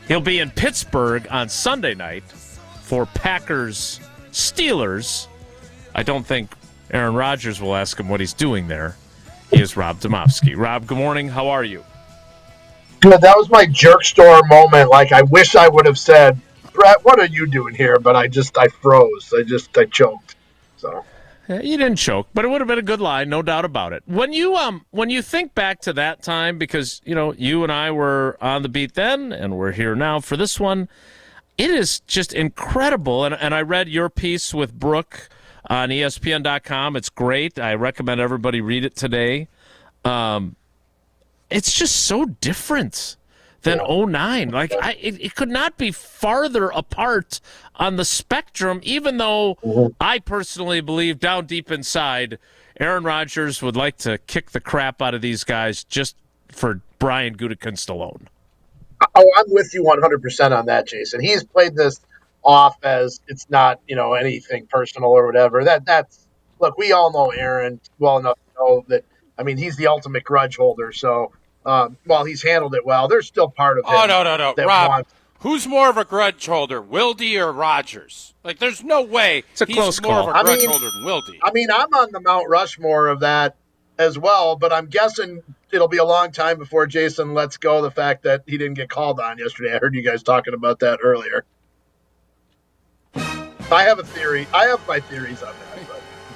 He'll be in Pittsburgh on Sunday night for Packers-Steelers. I don't think Aaron Rodgers will ask him what he's doing there. He is Rob Demovsky. Rob, good morning. How are you? Good. That was my jerk store moment. Like, I wish I would have said, Brett, what are you doing here? But I froze. I choked. So You didn't choke, but it would have been a good line, no doubt about it. When you think back to that time, because you and I were on the beat then, and we're here now for this one, it is just incredible. And I read your piece with Brooke on ESPN.com. It's great. I recommend everybody read it today. It's just so different than 09. Like, it could not be farther apart on the spectrum, even though I personally believe down deep inside Aaron Rodgers would like to kick the crap out of these guys just for Brian Gutekunst alone. Oh, I'm with you 100% on that, Jason. He's played this off as it's not, anything personal or whatever. That's look, we all know Aaron well enough to know that. I mean, he's the ultimate grudge holder. So while he's handled it well, there's still part of him. Oh, no. Rob, who's more of a grudge holder, Wilde or Rodgers? Like, there's no way he's more of a grudge holder than Wilde. I mean, I'm on the Mount Rushmore of that as well, but I'm guessing it'll be a long time before Jason lets go the fact that he didn't get called on yesterday. I heard you guys talking about that earlier. I have a theory. I have my theories on that.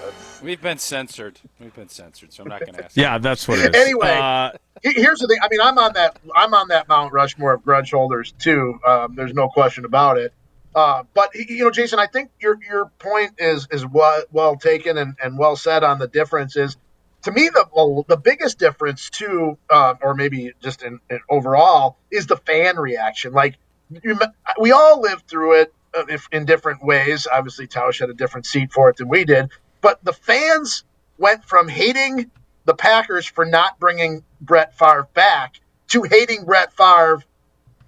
But We've been censored, so I'm not going to ask. Yeah, that's what it is. Anyway, here's the thing. I mean, I'm on that Mount Rushmore of grudge holders too. There's no question about it. But Jason, I think your point is well taken and well said on the difference. Is to me the biggest difference too, or maybe just in overall, is the fan reaction. Like we all lived through it in different ways. Obviously, Tausch had a different seat for it than we did. But the fans went from hating the Packers for not bringing Brett Favre back to hating Brett Favre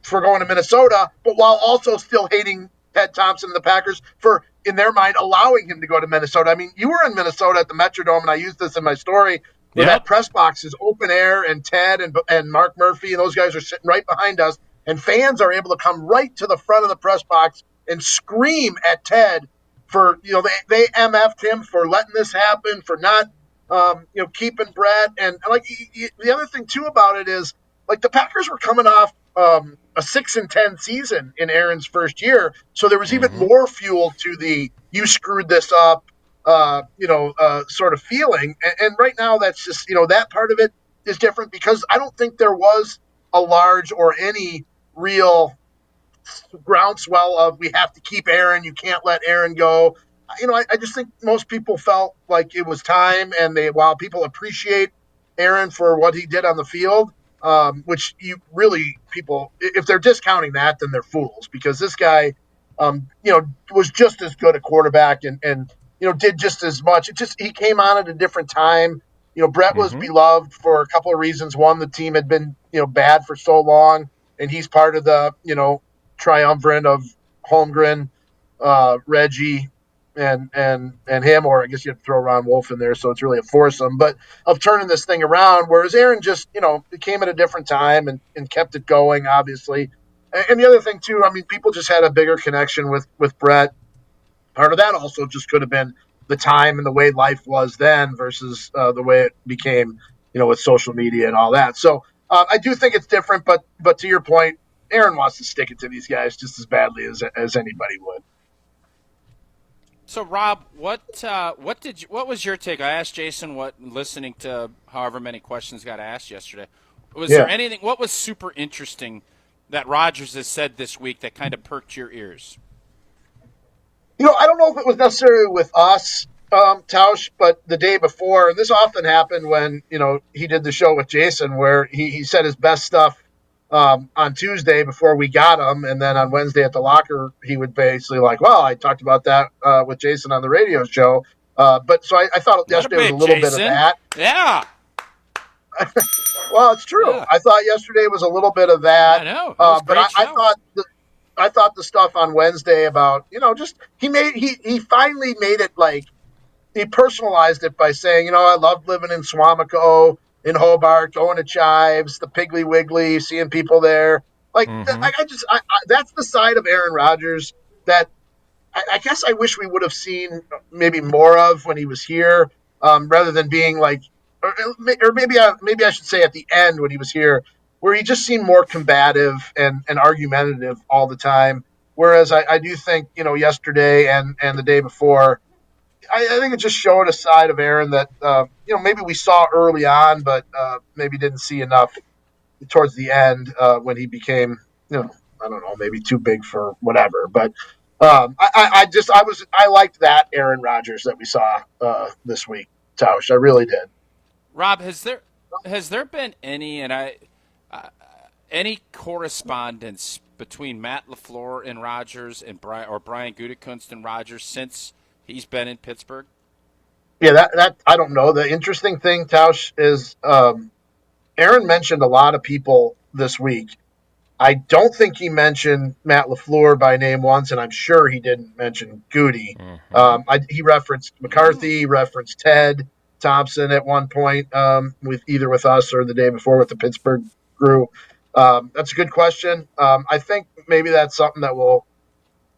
for going to Minnesota, but while also still hating Ted Thompson and the Packers for, in their mind, allowing him to go to Minnesota. I mean, you were in Minnesota at the Metrodome, and I used this in my story, where that press box is open air, and Ted and Mark Murphy and those guys are sitting right behind us, and fans are able to come right to the front of the press box and scream at Ted for, they MF'd him for letting this happen, for not, keeping Brett. And like the other thing too about it is, like, the Packers were coming off a 6-10 season in Aaron's first year. So there was even more fuel to the, you screwed this up, sort of feeling. And right now that's just, that part of it is different because I don't think there was a large or any real groundswell of we have to keep Aaron, you can't let Aaron go. I just think most people felt like it was time, and while people appreciate Aaron for what he did on the field, which people, if they're discounting that, then they're fools, because this guy, was just as good a quarterback and did just as much. He came on at a different time. Brett was beloved for a couple of reasons. One, the team had been, bad for so long, and he's part of the, triumvirate of Holmgren, Reggie, and him, or I guess you have to throw Ron Wolf in there, so it's really a foursome, but of turning this thing around, whereas Aaron just, it came at a different time and kept it going, obviously. And the other thing too, I mean, people just had a bigger connection with Brett. Part of that also just could have been the time and the way life was then versus the way it became, with social media and all that. So I do think it's different, but to your point, Aaron wants to stick it to these guys just as badly as anybody would. So, Rob, what was your take? I asked Jason listening to however many questions got asked yesterday. Was there anything? What was super interesting that Rodgers has said this week that kind of perked your ears? I don't know if it was necessarily with us, Tausch, but the day before, and this often happened when he did the show with Jason, where he said his best stuff on Tuesday before we got him, and then on Wednesday at the locker, he would basically like, well, I talked about that with Jason on the radio show. But so I thought yesterday was a little bit of that. Yeah. Well, it's true. Yeah. I thought yesterday was a little bit of that. I know. But I thought the stuff on Wednesday about, just he finally made it like, he personalized it by saying, I loved living in Swamico, in Hobart, going to Chives, the Piggly Wiggly, seeing people there. Like Mm-hmm. that's the side of Aaron Rodgers that I guess I wish we would have seen maybe more of when he was here, rather than being like, or maybe I should say at the end when he was here, where he just seemed more combative and argumentative all the time. Whereas I do think yesterday and the day before, I think it just showed a side of Aaron that maybe we saw early on, but maybe didn't see enough towards the end when he became, I don't know, maybe too big for whatever. But I liked that Aaron Rodgers that we saw this week, Tausch. I really did. Rob, has there been any correspondence between Matt LaFleur and Rodgers and Brian Gutekunst and Rodgers since he's been in Pittsburgh? Yeah, that I don't know. The interesting thing, Tausch, is Aaron mentioned a lot of people this week. I don't think he mentioned Matt LaFleur by name once, and I'm sure he didn't mention Goody. He referenced McCarthy, referenced Ted Thompson at one point, with us or the day before with the Pittsburgh crew. That's a good question. I think maybe that's something that we'll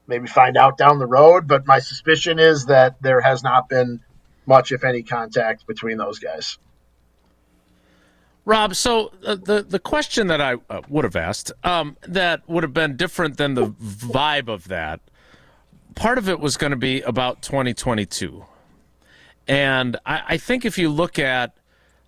maybe find out down the road, but my suspicion is that there has not been much, if any, contact between those guys. Rob, so the question that I would have asked that would have been different than the vibe of that, part of it was going to be about 2022. And I think if you look at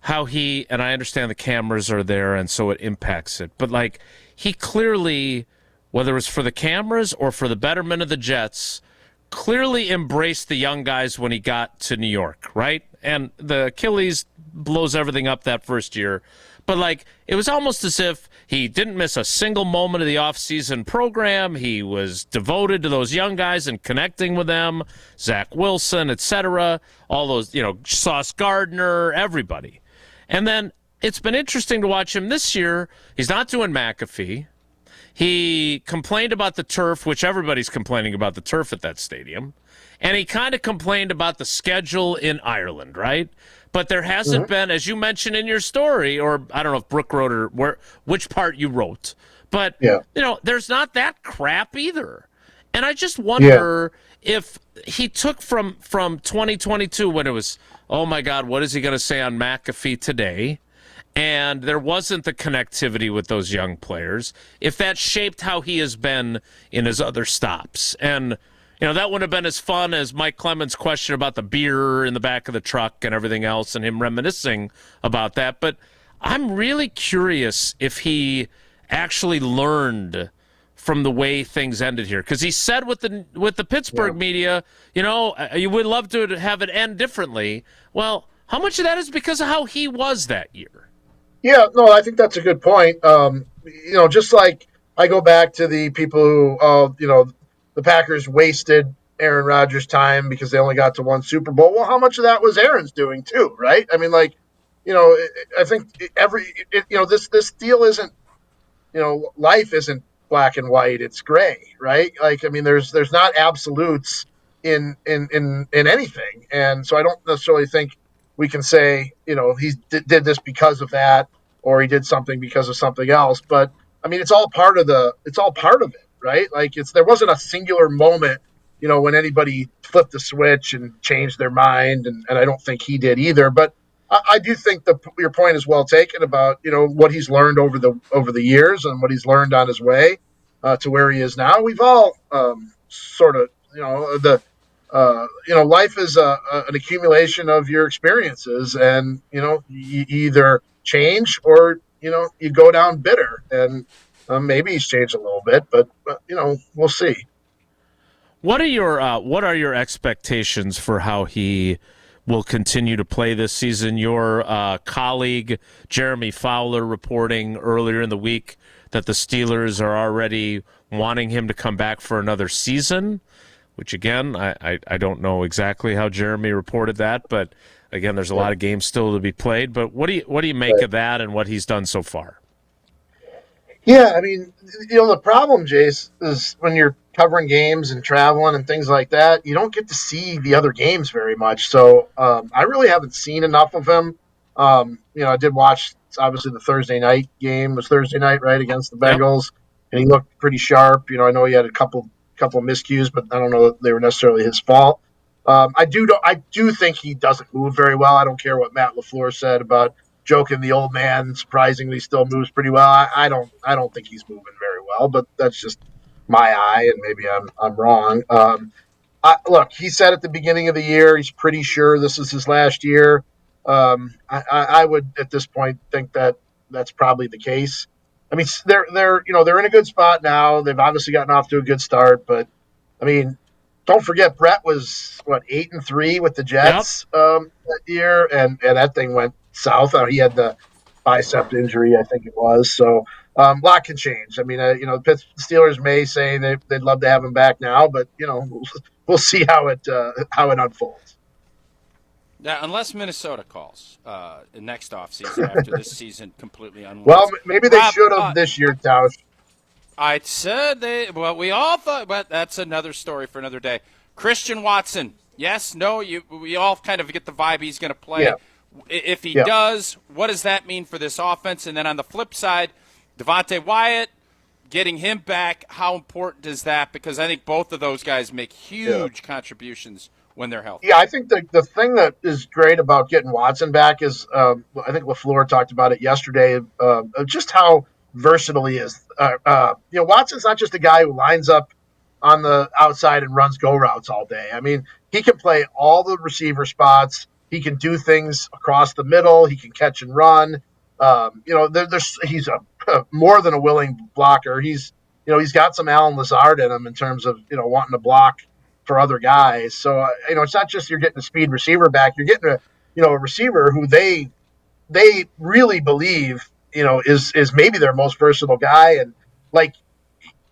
how and I understand the cameras are there and so it impacts it, but like he clearly, whether it was for the cameras or for the betterment of the Jets, clearly embraced the young guys when he got to New York, right? And the Achilles blows everything up that first year. But, like, it was almost as if he didn't miss a single moment of the offseason program. He was devoted to those young guys and connecting with them, Zach Wilson, etc., all those, Sauce Gardner, everybody. And then it's been interesting to watch him this year. He's not doing McAfee. He complained about the turf, which everybody's complaining about the turf at that stadium. And he kind of complained about the schedule in Ireland, right? But there hasn't been, as you mentioned in your story, or I don't know if Brooke wrote or which part you wrote, but, there's not that crap either. And I just wonder if he took from 2022 when it was, oh, my God, what is he going to say on McAfee today? And there wasn't the connectivity with those young players, if that shaped how he has been in his other stops. And, that wouldn't have been as fun as Mike Clemens' question about the beer in the back of the truck and everything else and him reminiscing about that. But I'm really curious if he actually learned from the way things ended here. Because he said with the Pittsburgh media, you would love to have it end differently. Well, how much of that is because of how he was that year? Yeah, no, I think that's a good point. Just like I go back to the people who, the Packers wasted Aaron Rodgers' time because they only got to one Super Bowl. Well, how much of that was Aaron's doing too, right? I mean, I think this deal isn't, life isn't black and white; it's gray, right? There's not absolutes in anything, and so I don't necessarily think we can say, he did this because of that, or he did something because of something else. But it's all part of it, right? There wasn't a singular moment, when anybody flipped the switch and changed their mind, and I don't think he did either. But I do think your point is well taken about what he's learned over the years and what he's learned on his way to where he is now. We've all sort of life is an accumulation of your experiences, and you either change or you go down bitter. And maybe he's changed a little bit, but we'll see. What are your expectations for how he will continue to play this season? Your colleague Jeremy Fowler reporting earlier in the week that the Steelers are already wanting him to come back for another season, which again, I don't know exactly how Jeremy reported that, but again, there's a lot of games still to be played. But what do you make of that and what he's done so far? Yeah, the problem, Jace, is when you're covering games and traveling and things like that, you don't get to see the other games very much. So I really haven't seen enough of him. I did watch, obviously, the Thursday night game. It was Thursday night, right, against the Bengals. and he looked pretty sharp. I know he had a couple miscues, but I don't know that they were necessarily his fault. I do think he doesn't move very well. I don't care what Matt LaFleur said about joking the old man surprisingly still moves pretty well. I don't think he's moving very well, but that's just my eye, and maybe I'm wrong. Look, he said at the beginning of the year he's pretty sure this is his last year. I would at this point think that that's probably the case. I mean, they're in a good spot now. They've obviously gotten off to a good start, but I mean, don't forget Brett was 8-3 with the Yep. Jets that year, and that thing went south. He had the bicep injury, I think it was. So a lot can change. I mean, the Steelers may say they'd love to have him back now, but we'll see how it unfolds. Yeah, unless Minnesota calls next offseason after this season completely unwinds. Well, maybe they Rob, should have this year, Tausch. I said we all thought, but that's another story for another day. Christian Watson, yes, no, we all kind of get the vibe he's going to play. Yeah. If he does, what does that mean for this offense? And then on the flip side, Devontae Wyatt, getting him back, how important is that? Because I think both of those guys make huge contributions when they're healthy. Yeah, I think the thing that is great about getting Watson back is I think LaFleur talked about it yesterday, just how versatile he is. Watson's not just a guy who lines up on the outside and runs go routes all day. I mean, he can play all the receiver spots. He can do things across the middle. He can catch and run. He's a more than a willing blocker. He's got some Alan Lazard in him in terms of wanting to block for other guys. So it's not just you're getting a speed receiver back. You're getting a receiver who they really believe is maybe their most versatile guy. And like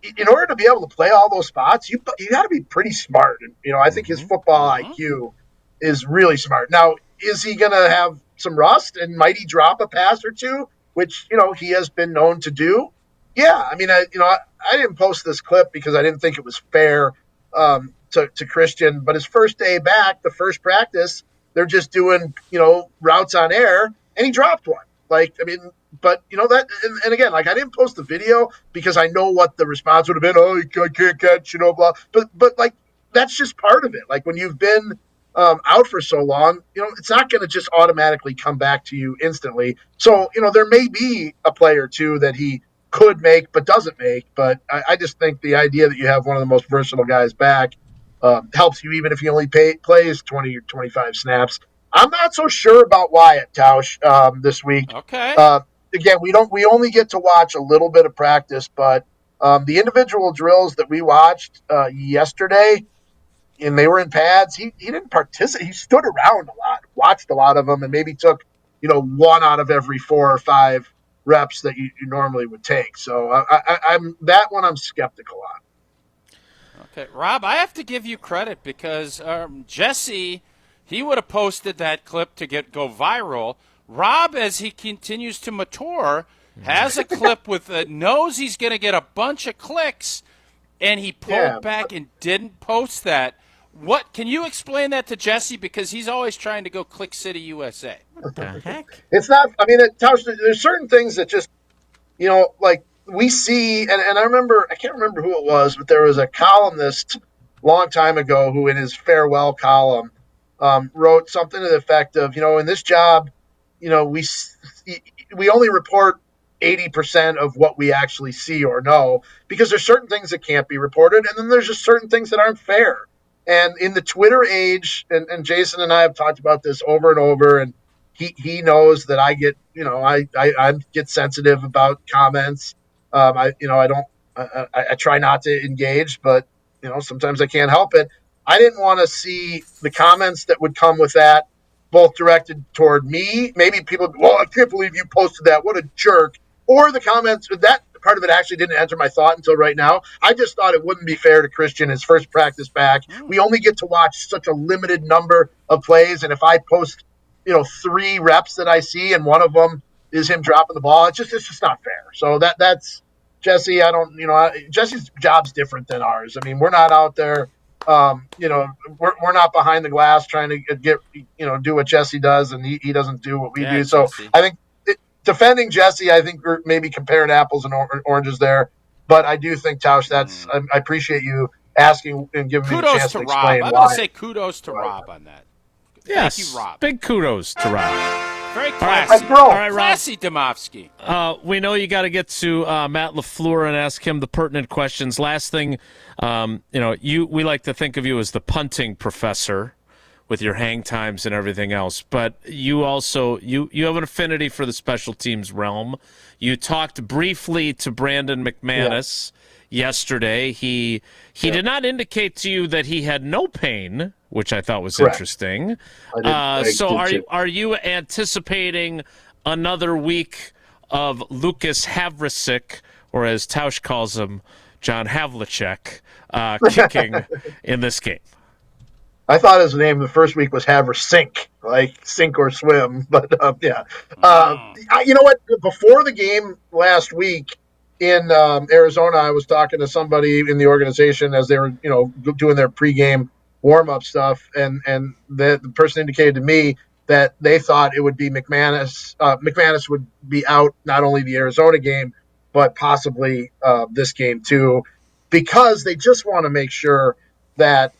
in order to be able to play all those spots, you got to be pretty smart. And I think his football IQ is really smart. Now, is he going to have some rust and might he drop a pass or two, which he has been known to do? Yeah, I mean, I didn't post this clip because I didn't think it was fair to Christian, but his first day back, the first practice, they're just doing routes on air, and he dropped one. But that, and again, I didn't post the video because I know what the response would have been. Oh, I can't catch, blah. But that's just part of it. Like when you've been out for so long, it's not going to just automatically come back to you instantly. So there may be a play or two that he could make but doesn't make. But I just think the idea that you have one of the most versatile guys back helps you, even if he only plays 20 or 25 snaps. I'm not so sure about Wyatt, Tausch, this week. Okay. Again, we only get to watch a little bit of practice, but the individual drills that we watched yesterday, and they were in pads, he didn't participate. He stood around a lot, watched a lot of them, and maybe took one out of every 4 or 5 reps that you normally would take. So I'm that one I'm skeptical on. Okay, Rob, I have to give you credit because Jesse, he would have posted that clip to go viral. Rob, as he continues to mature, has a clip with knows he's going to get a bunch of clicks, and he pulled back and didn't post that. What can you explain that to Jesse, because he's always trying to go Click City USA? What the heck? It's not. I mean, there's certain things that just we see, and I can't remember who it was, but there was a columnist a long time ago who, in his farewell column, wrote something to the effect of, in this job, we only report 80% of what we actually see or know, because there's certain things that can't be reported, and then there's just certain things that aren't fair. And in the Twitter age, and Jason and I have talked about this over and over, and he knows that I get, I get sensitive about comments. I try not to engage, but sometimes I can't help it. I didn't want to see the comments that would come with that, both directed toward me. Maybe people, well, I can't believe you posted that. What a jerk. Or the comments, that part of it actually didn't enter my thought until right now. I just thought it wouldn't be fair to Christian, his first practice back. We only get to watch such a limited number of plays. And if I post, 3 reps that I see and one of them is him dropping the ball, it's just not fair. So that's Jesse. Jesse's job's different than ours. I mean, we're not out there. We're not behind the glass trying to get, do what Jesse does, and he doesn't do what we do. So Jesse. I think defending Jesse, I think we're maybe comparing apples and oranges there. But I do think, Tausch, I appreciate you asking and giving me the Kudos chance to to Rob. explain I'm why. going to say kudos to Rob on that. Yes. Thank you, Rob. Big kudos to Rob. Very I've classy. grown. All right, Rob. Classy Demovsky. We know you got to get to Matt LaFleur and ask him the pertinent questions. Last thing, we like to think of you as the punting professor with your hang times and everything else, but you also you have an affinity for the special teams realm. You talked briefly to Brandon McManus yesterday. He did not indicate to you that he had no pain, which I thought was Correct. interesting. I So did too. are you anticipating another week of Lucas Havlicek, or as Tausch calls him, John Havlicek, kicking in this game? I thought his name the first week was Have or Sink, like sink or swim. But yeah, you know what? Before the game last week in Arizona, I was talking to somebody in the organization as they were, doing their pregame warm up stuff, and the person indicated to me that they thought it would be McManus. McManus would be out not only the Arizona game, but possibly this game too, because they just want to make sure that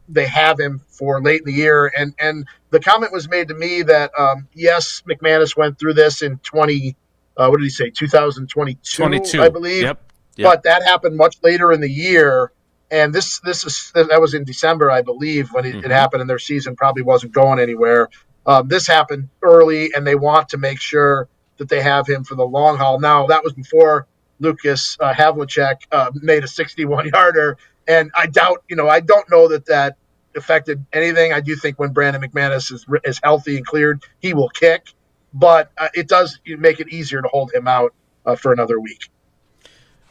they have him for late in the year. And the comment was made to me that yes, McManus went through this in 2022, I believe. Yep. But that happened much later in the year, and that was in December, I believe, when it happened, and their season probably wasn't going anywhere. This happened early, and they want to make sure that they have him for the long haul. Now, that was before Lucas Havlicek made a 61-yarder. And I don't know that affected anything. I do think when Brandon McManus is healthy and cleared, he will kick. But it does make it easier to hold him out for another week.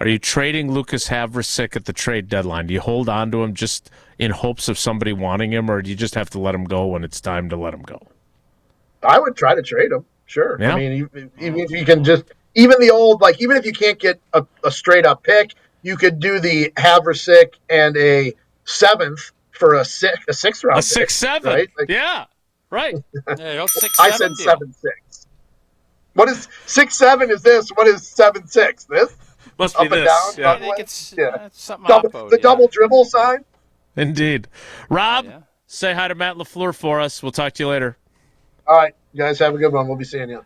Are you trading Lucas Havlicek at the trade deadline? Do you hold on to him just in hopes of somebody wanting him, or do you just have to let him go when it's time to let him go? I would try to trade him. Sure. Yeah. I mean, even if you can even if you can't get a straight up pick, you could do the Havlicek and a seventh for a sixth round. A 6-7. Right? Yeah. Right. Yeah, 6-7 I said deal. 7-6. What is 6-7? Is this? What is 7-6? This Must up be and this. down. Yeah. I think it's something Double dribble sign. Indeed. Rob, Yeah. say hi to Matt LaFleur for us. We'll talk to you later. All right, you guys have a good one. We'll be seeing you.